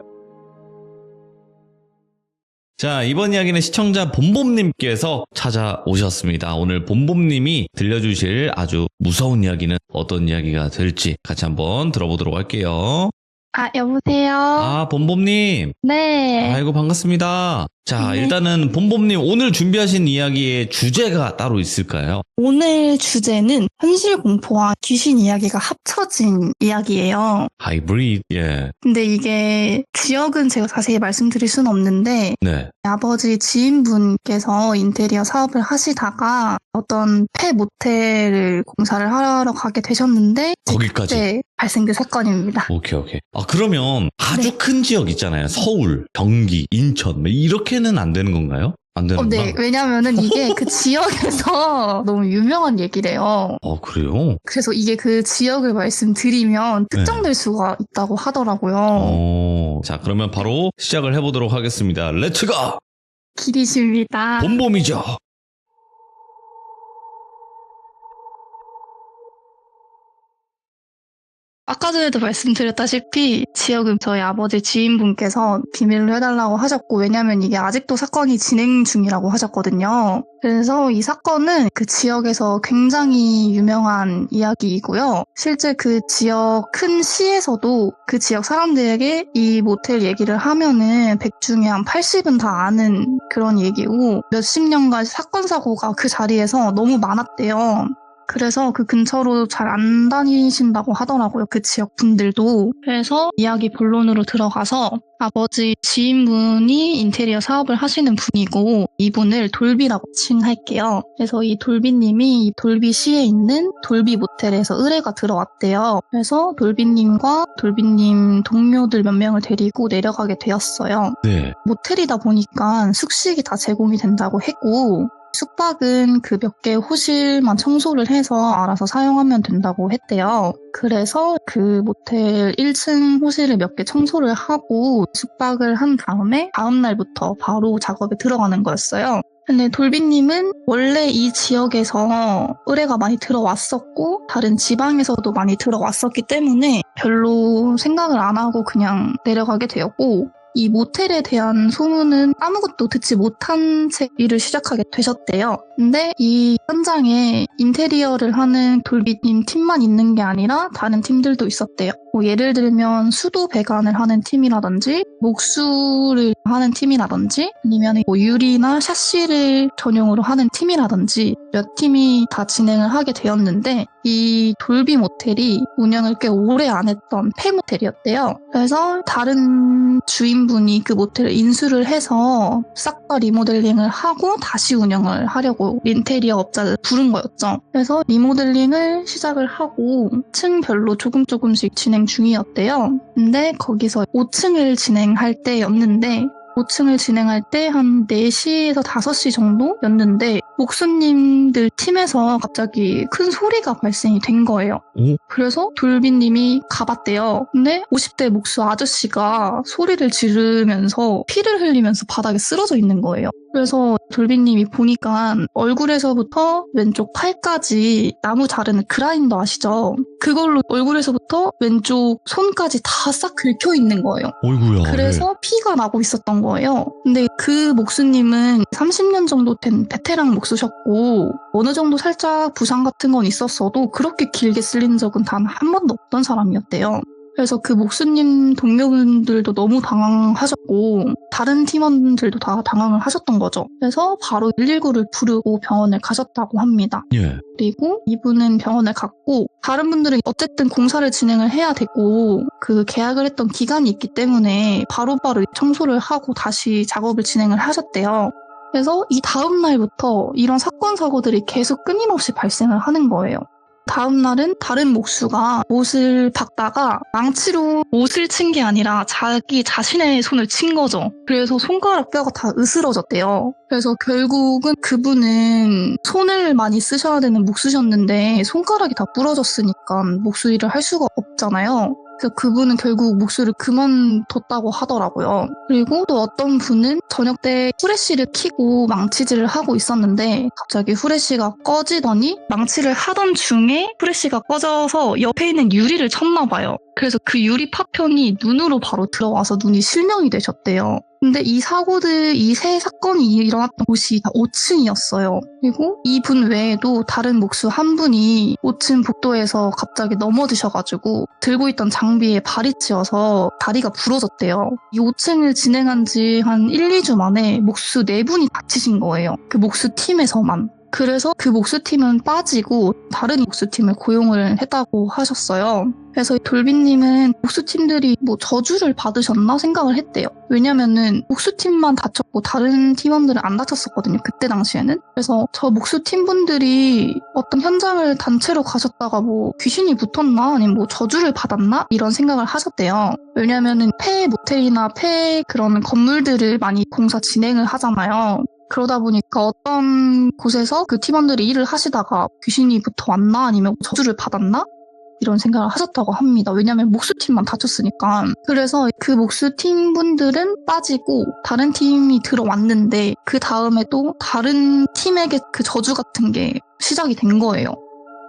자, 이번 이야기는 시청자 본범님께서 찾아오셨습니다. 오늘 본범님이 들려주실 아주 무서운 이야기는 어떤 이야기가 될지 같이 한번 들어보도록 할게요. 여보세요? 본범님. 네. 아이고, 반갑습니다. 자, 네. 일단은 본범님 오늘 준비하신 이야기의 주제가 따로 있을까요? 오늘 주제는 현실 공포와 귀신 이야기가 합쳐진 이야기예요. 하이브리드, 예. 근데 이게 지역은 제가 자세히 말씀드릴 수는 없는데 네. 아버지 지인분께서 인테리어 사업을 하시다가 어떤 폐 모텔을 공사를 하러 가게 되셨는데 거기까지. 그때 발생된 사건입니다. 오케이. 그러면 아주 큰 지역 있잖아요. 서울, 경기, 인천, 이렇게는 안 되는 건가요? 안 되는 건가? 네, 왜냐면은 이게 그 지역에서 너무 유명한 얘기래요. 그래요? 그래서 이게 그 지역을 말씀드리면 특정될 수가 있다고 하더라고요. 자, 그러면 바로 시작을 해보도록 하겠습니다. 렛츠고! 길이십니다. 본범이죠. 아까 전에도 말씀드렸다시피 지역은 저희 아버지 지인분께서 비밀로 해달라고 하셨고 왜냐면 이게 아직도 사건이 진행 중이라고 하셨거든요. 그래서 이 사건은 그 지역에서 굉장히 유명한 이야기이고요. 실제 그 지역 큰 시에서도 그 지역 사람들에게 이 모텔 얘기를 하면은 100 중에 한 80은 다 아는 그런 얘기고 몇십 년간 사건 사고가 그 자리에서 너무 많았대요. 그래서 그 근처로 잘 안 다니신다고 하더라고요. 그 지역 분들도. 그래서 이야기 본론으로 들어가서 아버지 지인분이 인테리어 사업을 하시는 분이고 이분을 돌비라고 칭할게요. 그래서 이 돌비님이 돌비시에 있는 돌비 모텔에서 의뢰가 들어왔대요. 그래서 돌비님과 돌비님 동료들 몇 명을 데리고 내려가게 되었어요. 네. 모텔이다 보니까 숙식이 다 제공이 된다고 했고 숙박은 그 몇 개 호실만 청소를 해서 알아서 사용하면 된다고 했대요. 그래서 그 모텔 1층 호실을 몇 개 청소를 하고 숙박을 한 다음에 다음 날부터 바로 작업에 들어가는 거였어요. 근데 돌비님은 원래 이 지역에서 의뢰가 많이 들어왔었고 다른 지방에서도 많이 들어왔었기 때문에 별로 생각을 안 하고 그냥 내려가게 되었고 이 모텔에 대한 소문은 아무것도 듣지 못한 채 일을 시작하게 되셨대요. 근데 이 현장에 인테리어를 하는 돌비님 팀만 있는 게 아니라 다른 팀들도 있었대요. 뭐 예를 들면 수도 배관을 하는 팀이라든지 목수를 하는 팀이라든지 아니면 뭐 유리나 샤시를 전용으로 하는 팀이라든지 몇 팀이 다 진행을 하게 되었는데 이 돌비 모텔이 운영을 꽤 오래 안 했던 폐모텔이었대요. 그래서 다른 주인분이 그 모텔을 인수를 해서 싹 다 리모델링을 하고 다시 운영을 하려고 인테리어 업자를 부른 거였죠. 그래서 리모델링을 시작을 하고 층별로 조금씩 진행 중이었대요. 근데 거기서 5층을 진행할 때였는데 5층을 진행할 때 한 4시에서 5시 정도였는데 목수님들 팀에서 갑자기 큰 소리가 발생이 된 거예요. 오? 그래서 돌비님이 가봤대요. 근데 50대 목수 아저씨가 소리를 지르면서 피를 흘리면서 바닥에 쓰러져 있는 거예요. 그래서 돌비님이 보니까 얼굴에서부터 왼쪽 팔까지 나무 자르는 그라인더 아시죠? 그걸로 얼굴에서부터 왼쪽 손까지 다 싹 긁혀 있는 거예요. 어이구야. 그래서 피가 나고 있었던 거예요. 근데 그 목수님은 30년 정도 된 베테랑 목수셨고 어느 정도 살짝 부상 같은 건 있었어도 그렇게 길게 쓸린 적은 단 한 번도 없던 사람이었대요. 그래서 그 목수님 동료분들도 너무 당황하셨고 다른 팀원들도 다 당황을 하셨던 거죠. 그래서 바로 119를 부르고 병원을 가셨다고 합니다. 예. 그리고 이분은 병원을 갔고 다른 분들은 어쨌든 공사를 진행을 해야 되고 그 계약을 했던 기간이 있기 때문에 바로바로 청소를 하고 다시 작업을 진행을 하셨대요. 그래서 이 다음 날부터 이런 사건 사고들이 계속 끊임없이 발생을 하는 거예요. 다음 날은 다른 목수가 못을 박다가 망치로 못을 친 게 아니라 자기 자신의 손을 친 거죠. 그래서 손가락 뼈가 다 으스러졌대요. 그래서 결국은 그분은 손을 많이 쓰셔야 되는 목수셨는데 손가락이 다 부러졌으니까 목수 일을 할 수가 없잖아요. 그래서 그분은 결국 목수를 그만뒀다고 하더라고요. 그리고 또 어떤 분은 저녁 때 후레쉬를 켜고 망치질을 하고 있었는데 갑자기 후레쉬가 꺼지더니 망치를 하던 중에 후레쉬가 꺼져서 옆에 있는 유리를 쳤나 봐요. 그래서 그 유리 파편이 눈으로 바로 들어와서 눈이 실명이 되셨대요. 근데 이 사고들, 이 세 사건이 일어났던 곳이 다 5층이었어요. 그리고 이분 외에도 다른 목수 한 분이 5층 복도에서 갑자기 넘어지셔가지고 들고 있던 장비에 발이 찧어서 다리가 부러졌대요. 이 5층을 진행한 지 한 1, 2주 만에 목수 4분이 다치신 거예요. 그 목수 팀에서만. 그래서 그 목수팀은 빠지고 다른 목수팀을 고용을 했다고 하셨어요. 그래서 돌비님은 목수팀들이 뭐 저주를 받으셨나 생각을 했대요. 왜냐면은 목수팀만 다쳤고 다른 팀원들은 안 다쳤었거든요. 그때 당시에는. 그래서 저 목수팀분들이 어떤 현장을 단체로 가셨다가 뭐 귀신이 붙었나 아니면 뭐 저주를 받았나 이런 생각을 하셨대요. 왜냐면은 폐 모텔이나 폐 그런 건물들을 많이 공사 진행을 하잖아요. 그러다 보니까 어떤 곳에서 그 팀원들이 일을 하시다가 귀신이 붙어 왔나 아니면 저주를 받았나? 이런 생각을 하셨다고 합니다. 왜냐면 목수팀만 다쳤으니까. 그래서 그 목수팀 분들은 빠지고 다른 팀이 들어왔는데 그 다음에 또 다른 팀에게 그 저주 같은 게 시작이 된 거예요.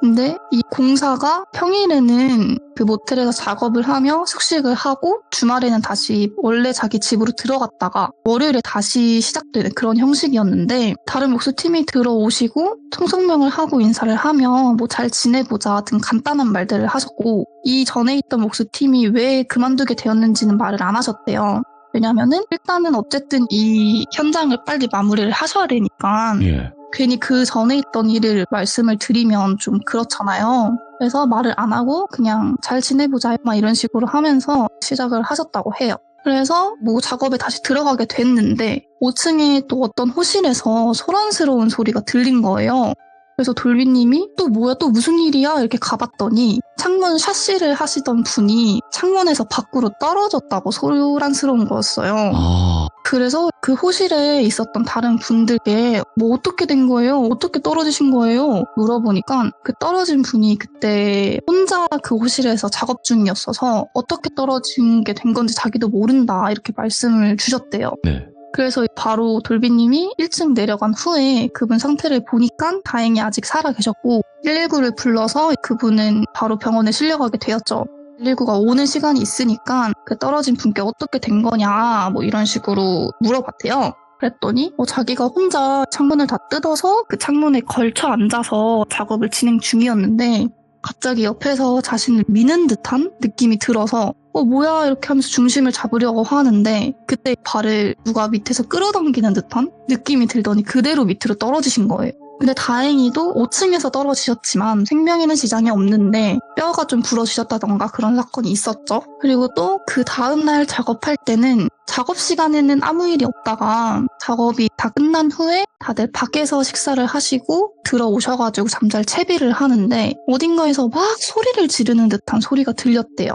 근데 이 공사가 평일에는 그 모텔에서 작업을 하며 숙식을 하고 주말에는 다시 원래 자기 집으로 들어갔다가 월요일에 다시 시작되는 그런 형식이었는데 다른 목수팀이 들어오시고 통성명을 하고 인사를 하며 뭐 잘 지내보자 등 간단한 말들을 하셨고 이 전에 있던 목수팀이 왜 그만두게 되었는지는 말을 안 하셨대요. 왜냐면은 일단은 어쨌든 이 현장을 빨리 마무리를 하셔야 되니까 예. 괜히 그 전에 있던 일을 말씀을 드리면 좀 그렇잖아요. 그래서 말을 안 하고 그냥 잘 지내보자 막 이런 식으로 하면서 시작을 하셨다고 해요. 그래서 뭐 작업에 다시 들어가게 됐는데 5층에 또 어떤 호실에서 소란스러운 소리가 들린 거예요. 그래서 돌비님이 또 뭐야 또 무슨 일이야 이렇게 가봤더니 창문 샤시를 하시던 분이 창문에서 밖으로 떨어졌다고 소란스러운 거였어요. 아, 그래서 그 호실에 있었던 다른 분들께 뭐 어떻게 된 거예요? 어떻게 떨어지신 거예요? 물어보니까 그 떨어진 분이 그때 혼자 그 호실에서 작업 중이었어서 어떻게 떨어진 게 된 건지 자기도 모른다 이렇게 말씀을 주셨대요. 네. 그래서 바로 돌비님이 1층 내려간 후에 그분 상태를 보니까 다행히 아직 살아 계셨고 119를 불러서 그분은 바로 병원에 실려가게 되었죠. 119가 오는 시간이 있으니까 그 떨어진 분께 어떻게 된 거냐 뭐 이런 식으로 물어봤대요. 그랬더니 자기가 혼자 창문을 다 뜯어서 그 창문에 걸쳐 앉아서 작업을 진행 중이었는데 갑자기 옆에서 자신을 미는 듯한 느낌이 들어서 뭐야 이렇게 하면서 중심을 잡으려고 하는데 그때 발을 누가 밑에서 끌어당기는 듯한 느낌이 들더니 그대로 밑으로 떨어지신 거예요. 근데 다행히도 5층에서 떨어지셨지만 생명에는 지장이 없는데 뼈가 좀 부러지셨다던가 그런 사건이 있었죠. 그리고 또 그 다음날 작업할 때는 작업 시간에는 아무 일이 없다가 작업이 다 끝난 후에 다들 밖에서 식사를 하시고 들어오셔가지고 잠잘 채비를 하는데 어딘가에서 막 소리를 지르는 듯한 소리가 들렸대요.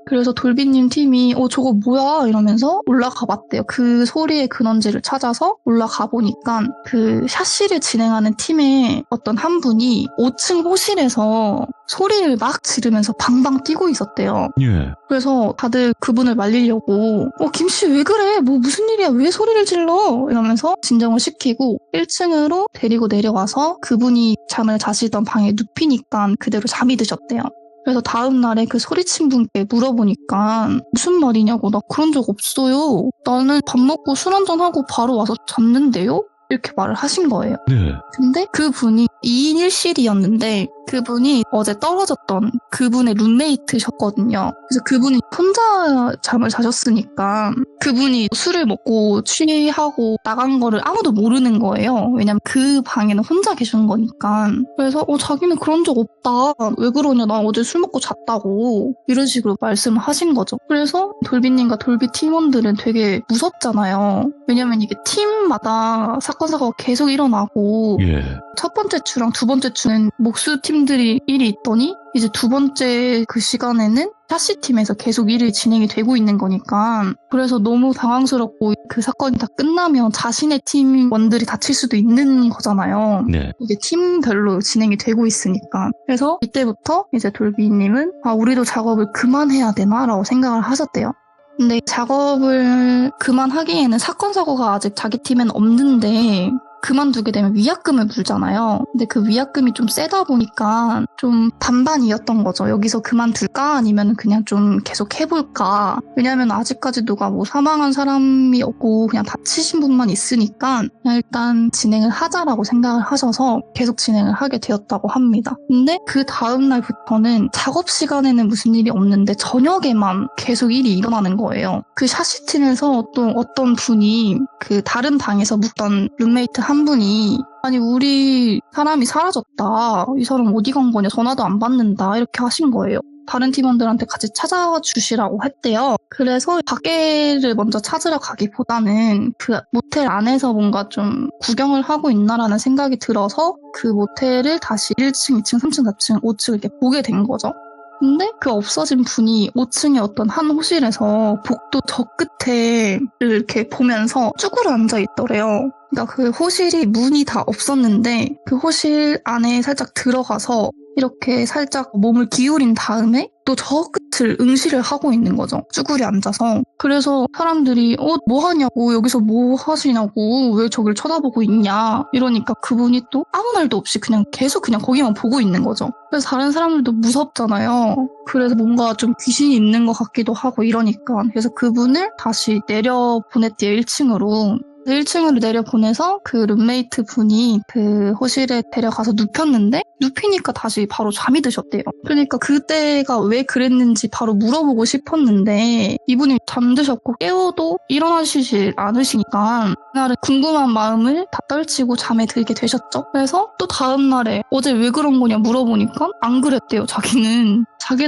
그래서 돌비님 팀이 저거 뭐야 이러면서 올라가 봤대요. 그 소리의 근원지를 찾아서 올라가 보니까 그 샷실을 진행하는 팀의 어떤 한 분이 5층 호실에서 소리를 막 지르면서 방방 뛰고 있었대요. 예. 그래서 다들 그분을 말리려고 김씨 왜 그래? 뭐 무슨 일이야? 왜 소리를 질러? 이러면서 진정을 시키고 1층으로 데리고 내려와서 그분이 잠을 자시던 방에 눕히니까 그대로 잠이 드셨대요. 그래서 다음 날에 그 소리친 분께 물어보니까 무슨 말이냐고 나 그런 적 없어요. 나는 밥 먹고 술 한잔하고 바로 와서 잤는데요? 이렇게 말을 하신 거예요. 네. 근데 그분이 2인 1실이었는데 그분이 어제 떨어졌던 그분의 룸메이트셨거든요. 그래서 그분이 혼자 잠을 자셨으니까 그분이 술을 먹고 취하고 나간 거를 아무도 모르는 거예요. 왜냐면 그 방에는 혼자 계신 거니까. 그래서 자기는 그런 적 없다. 왜 그러냐. 나 어제 술 먹고 잤다고. 이런 식으로 말씀을 하신 거죠. 그래서 돌비님과 돌비 팀원들은 되게 무섭잖아요. 왜냐면 이게 팀마다 사건 사고가 계속 일어나고 예. 첫 번째 주랑 두 번째 주는 목수 팀들이 일이 있더니 이제 두 번째 그 시간에는 샤시팀에서 계속 일이 진행이 되고 있는 거니까 그래서 너무 당황스럽고 그 사건이 다 끝나면 자신의 팀원들이 다칠 수도 있는 거잖아요. 네. 이게 팀별로 진행이 되고 있으니까. 그래서 이때부터 이제 돌비님은 우리도 작업을 그만해야 되나? 라고 생각을 하셨대요. 근데 작업을 그만하기에는 사건 사고가 아직 자기 팀엔 없는데 그만두게 되면 위약금을 물잖아요. 근데 그 위약금이 좀 세다 보니까 좀 반반이었던 거죠. 여기서 그만둘까? 아니면 그냥 좀 계속 해볼까? 왜냐면 아직까지 누가 뭐 사망한 사람이 없고 그냥 다치신 분만 있으니까 그냥 일단 진행을 하자라고 생각을 하셔서 계속 진행을 하게 되었다고 합니다. 근데 그 다음날부터는 작업 시간에는 무슨 일이 없는데 저녁에만 계속 일이 일어나는 거예요. 그 샤시팀에서 또 어떤 분이 그 다른 방에서 묵던 룸메이트 한 분이 아니 우리 사람이 사라졌다. 이 사람 어디 간 거냐. 전화도 안 받는다. 이렇게 하신 거예요. 다른 팀원들한테 같이 찾아주시라고 했대요. 그래서 밖에를 먼저 찾으러 가기보다는 그 모텔 안에서 뭔가 좀 구경을 하고 있나라는 생각이 들어서 그 모텔을 다시 1층, 2층, 3층, 4층, 5층 이렇게 보게 된 거죠. 근데 그 없어진 분이 5층의 어떤 한 호실에서 복도 저 끝에 이렇게 보면서 쭈그려 앉아 있더래요. 그러니까 그 호실이 문이 다 없었는데 그 호실 안에 살짝 들어가서 이렇게 살짝 몸을 기울인 다음에 또 저 끝을 응시를 하고 있는 거죠. 쭈그려 앉아서. 그래서 사람들이 뭐 하냐고 여기서 뭐 하시냐고 왜 저길 쳐다보고 있냐 이러니까 그분이 또 아무 말도 없이 그냥 계속 그냥 거기만 보고 있는 거죠. 그래서 다른 사람들도 무섭잖아요. 그래서 뭔가 좀 귀신이 있는 것 같기도 하고 이러니까 그래서 그분을 다시 내려보냈대요. 1층으로. 1층으로 내려보내서 그 룸메이트 분이 그 호실에 데려가서 눕혔는데 눕히니까 다시 바로 잠이 드셨대요. 그러니까 그때가 왜 그랬는지 바로 물어보고 싶었는데 이분이 잠드셨고 깨워도 일어나시질 않으시니까 그날은 궁금한 마음을 다 떨치고 잠에 들게 되셨죠. 그래서 또 다음날에 어제 왜 그런 거냐 물어보니까 안 그랬대요. 자기는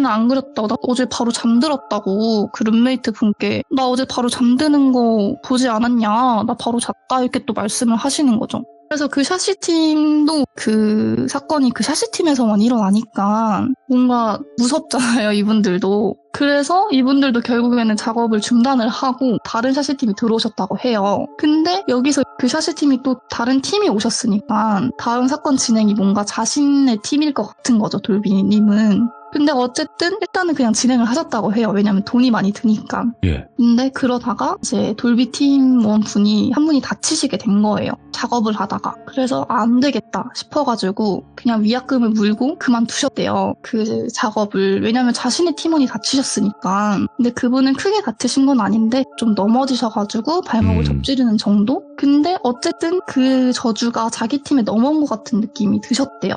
안 그랬다고. 나 어제 바로 잠들었다고. 그 룸메이트 분께 나 어제 바로 잠드는 거 보지 않았냐. 나 바로 잤다. 이렇게 또 말씀을 하시는 거죠. 그래서 그 샤시팀도 그 사건이 그 샤시팀에서만 일어나니까 뭔가 무섭잖아요, 이분들도. 그래서 이분들도 결국에는 작업을 중단을 하고 다른 샤시팀이 들어오셨다고 해요. 근데 여기서 그 샤시팀이 또 다른 팀이 오셨으니까 다음 사건 진행이 뭔가 자신의 팀일 것 같은 거죠, 돌비님은. 근데 어쨌든 일단은 그냥 진행을 하셨다고 해요. 왜냐면 돈이 많이 드니까. 예. 근데 그러다가 이제 돌비 팀원 분이 한 분이 다치시게 된 거예요. 작업을 하다가. 그래서 안 되겠다 싶어가지고 그냥 위약금을 물고 그만두셨대요. 그 작업을. 왜냐면 자신의 팀원이 다치셨으니까. 근데 그분은 크게 다치신 건 아닌데 좀 넘어지셔가지고 발목을 접지르는 정도? 근데 어쨌든 그 저주가 자기 팀에 넘어온 것 같은 느낌이 드셨대요.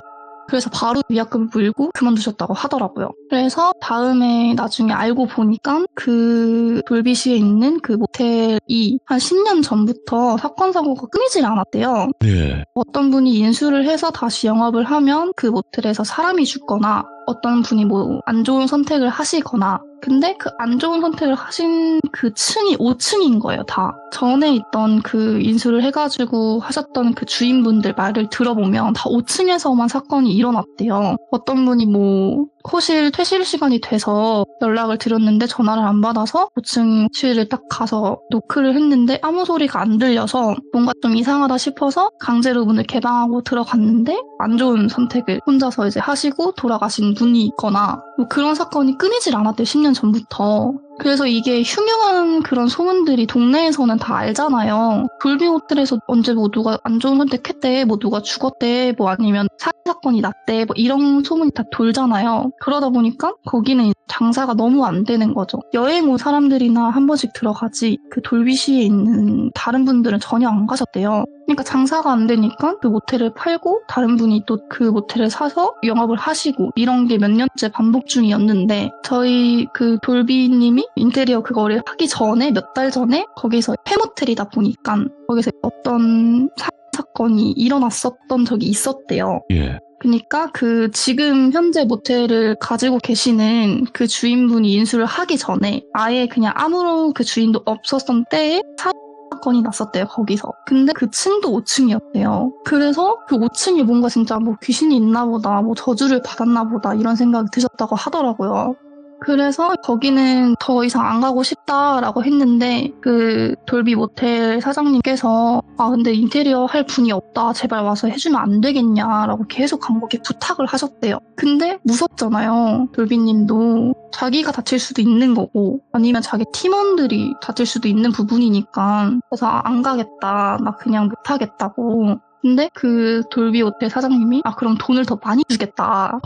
그래서 바로 위약금을 물고 그만두셨다고 하더라고요. 그래서 다음에 나중에 알고 보니까 그 돌비시에 있는 그 모텔이 한 10년 전부터 사건 사고가 끊이질 않았대요. 예. 어떤 분이 인수를 해서 다시 영업을 하면 그 모텔에서 사람이 죽거나 어떤 분이 뭐 안 좋은 선택을 하시거나 근데 그 안 좋은 선택을 하신 그 층이 5층인 거예요, 다. 전에 있던 그 인수를 해가지고 하셨던 그 주인분들 말을 들어보면 다 5층에서만 사건이 일어났대요. 어떤 분이 뭐 호실 퇴실 시간이 돼서 연락을 드렸는데 전화를 안 받아서 5층실을 딱 가서 노크를 했는데 아무 소리가 안 들려서 뭔가 좀 이상하다 싶어서 강제로 문을 개방하고 들어갔는데 안 좋은 선택을 혼자서 이제 하시고 돌아가신 분이 있거나 뭐 그런 사건이 끊이질 않았대요. 10년 전부터. 그래서 이게 흉흉한 그런 소문들이 동네에서는 다 알잖아요. 돌비 호텔에서 언제 뭐 누가 안 좋은 선택했대, 뭐 누가 죽었대, 뭐 아니면 살인 사건이 났대, 뭐 이런 소문이 다 돌잖아요. 그러다 보니까 거기는 장사가 너무 안 되는 거죠. 여행 온 사람들이나 한 번씩 들어가지 그 돌비시에 있는 다른 분들은 전혀 안 가셨대요. 그러니까 장사가 안 되니까 그 모텔을 팔고 다른 분이 또 그 모텔을 사서 영업을 하시고 이런 게 몇 년째 반복 중이었는데 저희 그 돌비님이 인테리어 그거를 하기 전에 몇 달 전에 거기서 폐모텔이다 보니까 거기서 어떤 사건이 일어났었던 적이 있었대요. 예. 그러니까 그 지금 현재 모텔을 가지고 계시는 그 주인분이 인수를 하기 전에 아예 그냥 아무런 그 주인도 없었던 때에 사건이 났었대요, 거기서. 근데 그 층도 5층이었대요. 그래서 그 5층에 뭔가 진짜 뭐 귀신이 있나 보다, 뭐 저주를 받았나 보다 이런 생각이 드셨다고 하더라고요. 그래서 거기는 더 이상 안 가고 싶다라고 했는데 그 돌비 모텔 사장님께서 아 근데 인테리어 할 분이 없다 제발 와서 해주면 안 되겠냐라고 계속 강하게 부탁을 하셨대요. 근데 무섭잖아요. 돌비님도 자기가 다칠 수도 있는 거고 아니면 자기 팀원들이 다칠 수도 있는 부분이니까 그래서 안 가겠다 나 그냥 못 하겠다고. 근데 그 돌비 호텔 사장님이 아 그럼 돈을 더 많이 주겠다.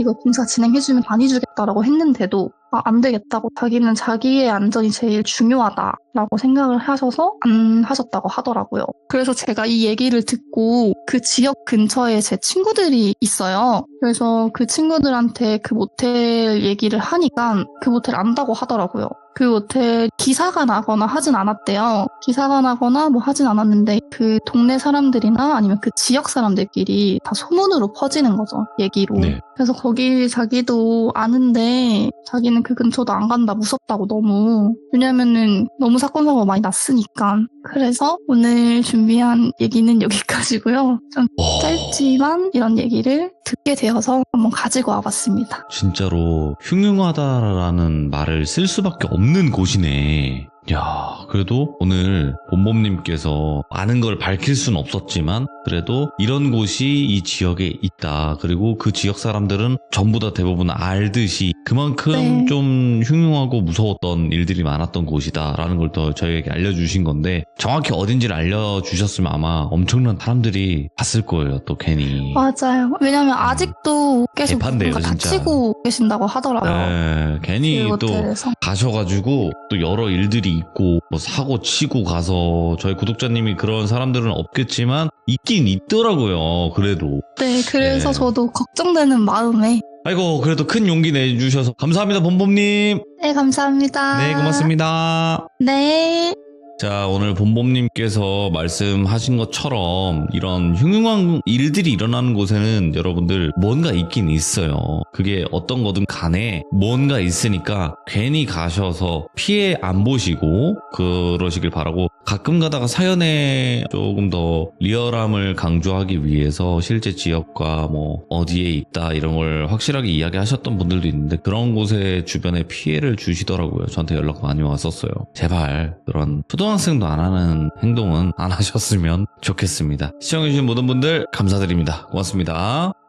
이거 공사 진행해주면 많이 주겠다라고 했는데도 안 되겠다고 자기는 자기의 안전이 제일 중요하다라고 생각을 하셔서 안 하셨다고 하더라고요. 그래서 제가 이 얘기를 듣고 그 지역 근처에 제 친구들이 있어요. 그래서 그 친구들한테 그 모텔 얘기를 하니까 그 모텔 안다고 하더라고요. 그 모텔 기사가 나거나 하진 않았대요. 기사가 나거나 뭐 하진 않았는데 그 동네 사람들이나 아니면 그 지역 사람들끼리 다 소문으로 퍼지는 거죠. 얘기로. 네. 그래서 거기 자기도 아는데 자기는 그 근처도 안 간다 무섭다고 너무. 왜냐면은 너무 사건 사고가 많이 났으니까. 그래서 오늘 준비한 얘기는 여기까지고요. 좀 짧지만 이런 얘기를 듣게 되어서 한번 가지고 와봤습니다. 진짜로 흉흉하다라는 말을 쓸 수밖에 없는 곳이네. 야, 그래도 오늘 봄봄님께서 많은 걸 밝힐 수는 없었지만 그래도 이런 곳이 이 지역에 있다. 그리고 그 지역 사람들은 전부 다 대부분 알듯이 그만큼 네. 좀 흉흉하고 무서웠던 일들이 많았던 곳이다라는 걸 더 저희에게 알려주신 건데 정확히 어딘지를 알려주셨으면 아마 엄청난 사람들이 봤을 거예요. 또 괜히. 맞아요. 왜냐면 아직도 계속 개판돼요, 뭔가 진짜. 다치고 계신다고 하더라고요. 네, 괜히 그 또 모텔에서. 가셔가지고 또 여러 일들이 있고 뭐 사고 치고 가서 저희 구독자님이 그런 사람들은 없겠지만 있긴 있더라고요. 그래도. 네, 그래서 네. 저도 걱정되는 마음에. 아이고 그래도 큰 용기 내주셔서 감사합니다 봄봄님. 네, 감사합니다. 네 고맙습니다. 네. 자, 오늘 본범님께서 말씀하신 것처럼 이런 흉흉한 일들이 일어나는 곳에는 여러분들 뭔가 있긴 있어요. 그게 어떤 거든 간에 뭔가 있으니까 괜히 가셔서 피해 안 보시고 그러시길 바라고, 가끔 가다가 사연에 조금 더 리얼함을 강조하기 위해서 실제 지역과 뭐 어디에 있다 이런 걸 확실하게 이야기하셨던 분들도 있는데, 그런 곳에 주변에 피해를 주시더라고요. 저한테 연락 많이 왔었어요. 제발 그런 초등학생도 안 하는 행동은 안 하셨으면 좋겠습니다. 시청해주신 모든 분들 감사드립니다. 고맙습니다.